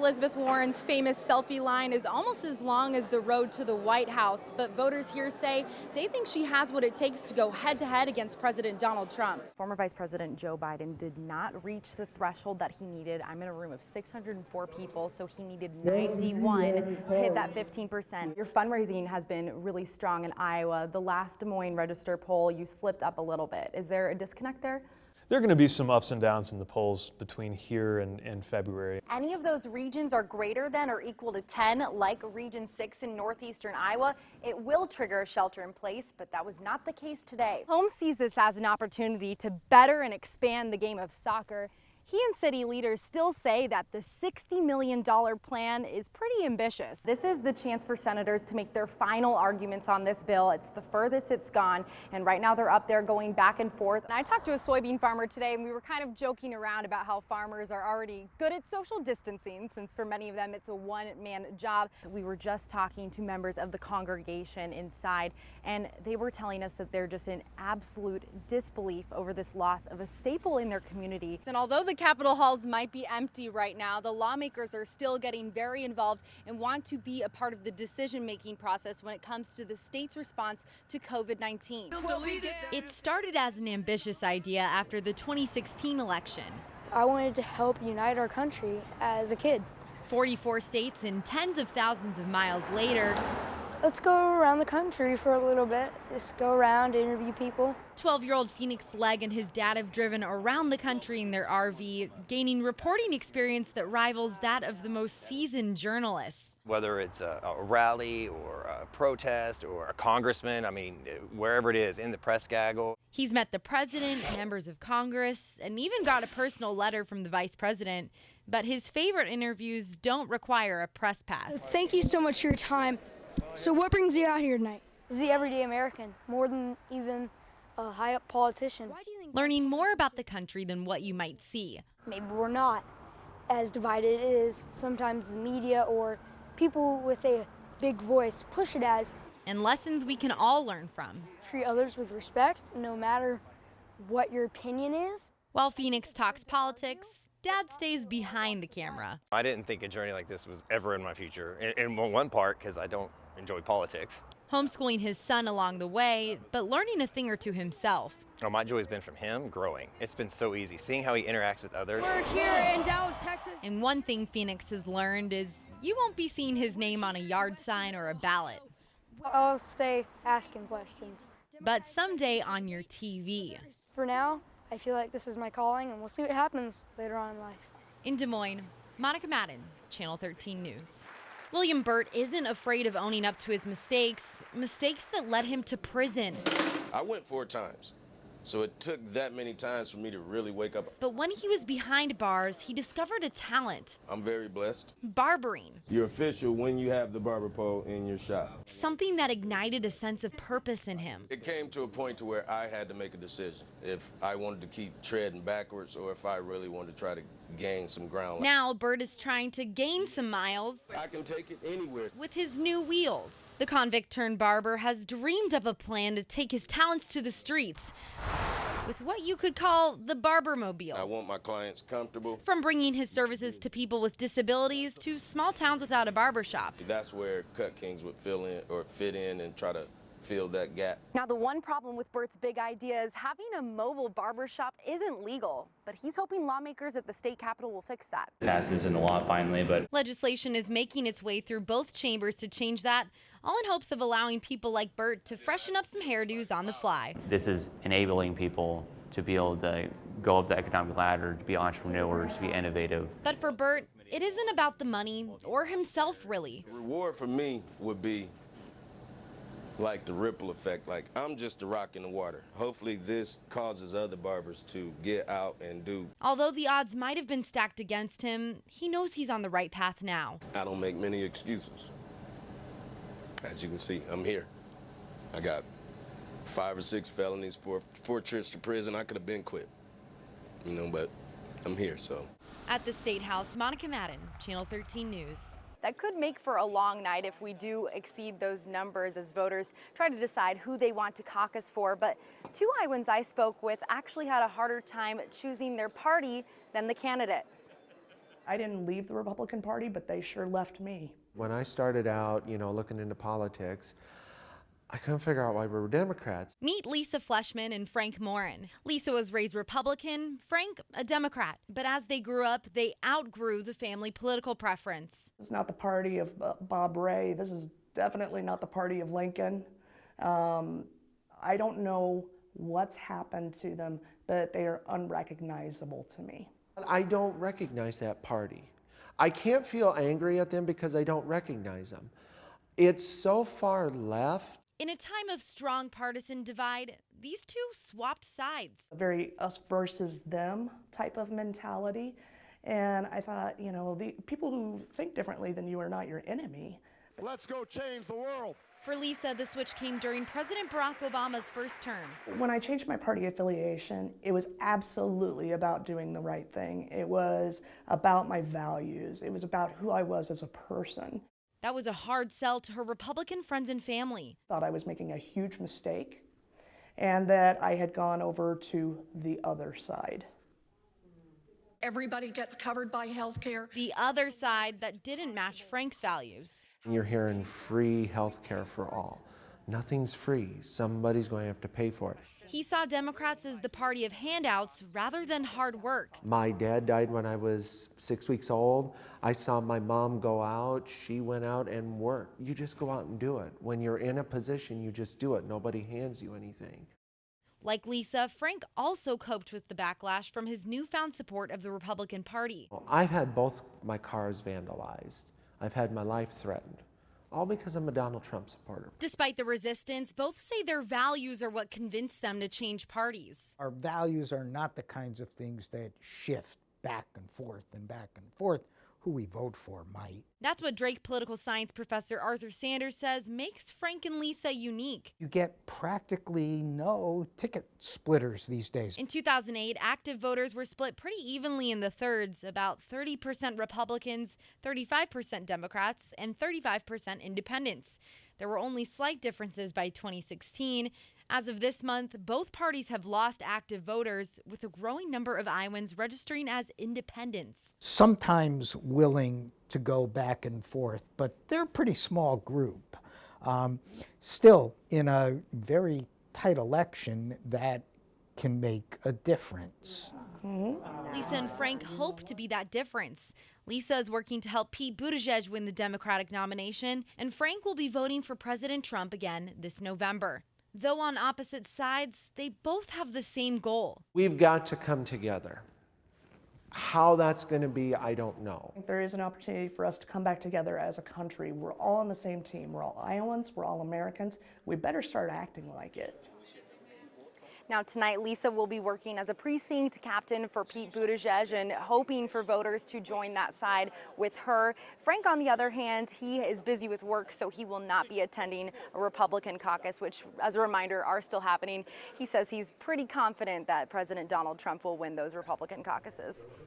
Elizabeth Warren's famous selfie line is almost as long as the road to the White House, but voters here say they think she has what it takes to go head-to-head against President Donald Trump. Former Vice President Joe Biden did not reach the threshold that he needed. I'm in a room of 604 people, so he needed 91 to hit that 15%. Your fundraising has been really strong in Iowa. The last Des Moines Register poll, you slipped up a little bit. Is there a disconnect there? There are going to be some ups and downs in the polls between here and February. Any of those regions are greater than or equal to 10, like Region 6 in northeastern Iowa, it will trigger a shelter in place, but that was not the case today. Holmes sees this as an opportunity to better and expand the game of soccer. He and city leaders still say that the $60 million plan is pretty ambitious. This is the chance for senators to make their final arguments on this bill. It's the furthest it's gone, and right now they're up there going back and forth. And I talked to a soybean farmer today, and we were kind of joking around about how farmers are already good at social distancing, since for many of them it's a one-man job. We were just talking to members of the congregation inside, and they were telling us that they're just in absolute disbelief over this loss of a staple in their community. And although the Capitol halls might be empty right now, the lawmakers are still getting very involved and want to be a part of the decision-making process when it comes to the state's response to COVID-19. It started as an ambitious idea after the 2016 election. I wanted to help unite our country as a kid. 44 states and tens of thousands of miles later, Let's go around the country for a little bit. Just go around, interview people. 12-year-old Phoenix Legg and his dad have driven around the country in their RV, gaining reporting experience that rivals that of the most seasoned journalists. Whether it's a rally or a protest or a congressman, I mean, wherever it is, in the press gaggle. He's met the president, members of Congress, and even got a personal letter from the vice president. But his favorite interviews don't require a press pass. Thank you so much for your time. So what brings you out here tonight? This is the everyday American, more than even a high-up politician. Learning more about the country than what you might see. Maybe we're not as divided as sometimes the media or people with a big voice push it as. And lessons we can all learn from. Treat others with respect, no matter what your opinion is. While Phoenix talks politics, Dad stays behind the camera. I didn't think a journey like this was ever in my future, in one part because I don't enjoy politics. Homeschooling his son along the way, but learning a thing or two himself. Oh, my joy has been from him growing. It's been so easy, seeing how he interacts with others. We're here in Dallas, Texas. And one thing Phoenix has learned is you won't be seeing his name on a yard sign or a ballot. I'll stay asking questions. But someday on your TV. For now, I feel like this is my calling, and we'll see what happens later on in life. In Des Moines, Monica Madden, Channel 13 News. William Burt isn't afraid of owning up to his mistakes that led him to prison. I went 4 times, so it took that many times for me to really wake up. But when he was behind bars, he discovered a talent. I'm very blessed. Barbering. You're official when you have the barber pole in your shop. Something that ignited a sense of purpose in him. It came to a point to where I had to make a decision if I wanted to keep treading backwards or if I really wanted to try to gain some ground. Now Burt is trying to gain some miles. I can take it anywhere. With his new wheels. The convict turned barber has dreamed up a plan to take his talents to the streets with what you could call the Barbermobile. I want my clients comfortable. From bringing his services to people with disabilities to small towns without a barbershop. That's where Cut Kings would fit in and try to fill that gap. Now, the one problem with Burt's big idea is having a mobile barbershop isn't legal, but he's hoping lawmakers at the state capitol will fix that. It passes into law finally, but legislation is making its way through both chambers to change that, all in hopes of allowing people like Burt to freshen up some hairdos on the fly. This is enabling people to be able to go up the economic ladder, to be entrepreneurs, to be innovative. But for Burt, it isn't about the money or himself, really. The reward for me would be like the ripple effect, like I'm just a rock in the water. Hopefully this causes other barbers to get out and do. Although the odds might have been stacked against him, he knows he's on the right path now. I don't make many excuses. As you can see, I'm here. I got 5 or 6 felonies, 4 trips to prison. I could have been quit, but I'm here, so. At the State House, Monica Madden, Channel 13 News. That could make for a long night if we do exceed those numbers as voters try to decide who they want to caucus for. But 2 Iowans I spoke with actually had a harder time choosing their party than the candidate. I didn't leave the Republican Party, but they sure left me. When I started out, looking into politics, I couldn't figure out why we were Democrats. Meet Lisa Fleshman and Frank Morin. Lisa was raised Republican, Frank a Democrat. But as they grew up, they outgrew the family political preference. It's not the party of Bob Ray. This is definitely not the party of Lincoln. I don't know what's happened to them, but they are unrecognizable to me. I don't recognize that party. I can't feel angry at them because I don't recognize them. It's so far left. In a time of strong partisan divide, these two swapped sides. A very us versus them type of mentality. And I thought, the people who think differently than you are not your enemy. Let's go change the world. For Lisa, the switch came during President Barack Obama's first term. When I changed my party affiliation, it was absolutely about doing the right thing. It was about my values. It was about who I was as a person. That was a hard sell to her Republican friends and family. Thought I was making a huge mistake and that I had gone over to the other side. Everybody gets covered by health care. The other side that didn't match Frank's values. You're hearing free health care for all. Nothing's free. Somebody's going to have to pay for it. He saw Democrats as the party of handouts rather than hard work. My dad died when I was 6 weeks old. I saw my mom go out. She went out and worked. You just go out and do it. When you're in a position, you just do it. Nobody hands you anything. Like Lisa, Frank also coped with the backlash from his newfound support of the Republican Party. I've had both my cars vandalized. I've had my life threatened. All because I'm a Donald Trump supporter. Despite the resistance, both say their values are what convinced them to change parties. Our values are not the kinds of things that shift back and forth and back and forth. Who we vote for might. That's what Drake political science professor Arthur Sanders says makes Frank and Lisa unique. You get practically no ticket splitters these days. In 2008, active voters were split pretty evenly in the thirds, about 30% Republicans, 35% Democrats, and 35% independents. There were only slight differences by 2016. As of this month, both parties have lost active voters, with a growing number of Iowans registering as independents. Sometimes willing to go back and forth, but they're a pretty small group. Still, in a very tight election, that can make a difference. Lisa and Frank hope to be that difference. Lisa is working to help Pete Buttigieg win the Democratic nomination, and Frank will be voting for President Trump again this November. Though on opposite sides, they both have the same goal. We've got to come together. How that's going to be, I don't know. I think there is an opportunity for us to come back together as a country. We're all on the same team. We're all Iowans. We're all Americans. We better start acting like it. Now tonight, Lisa will be working as a precinct captain for Pete Buttigieg and hoping for voters to join that side with her. Frank, on the other hand, he is busy with work, so he will not be attending a Republican caucus, which, as a reminder, are still happening. He says he's pretty confident that President Donald Trump will win those Republican caucuses.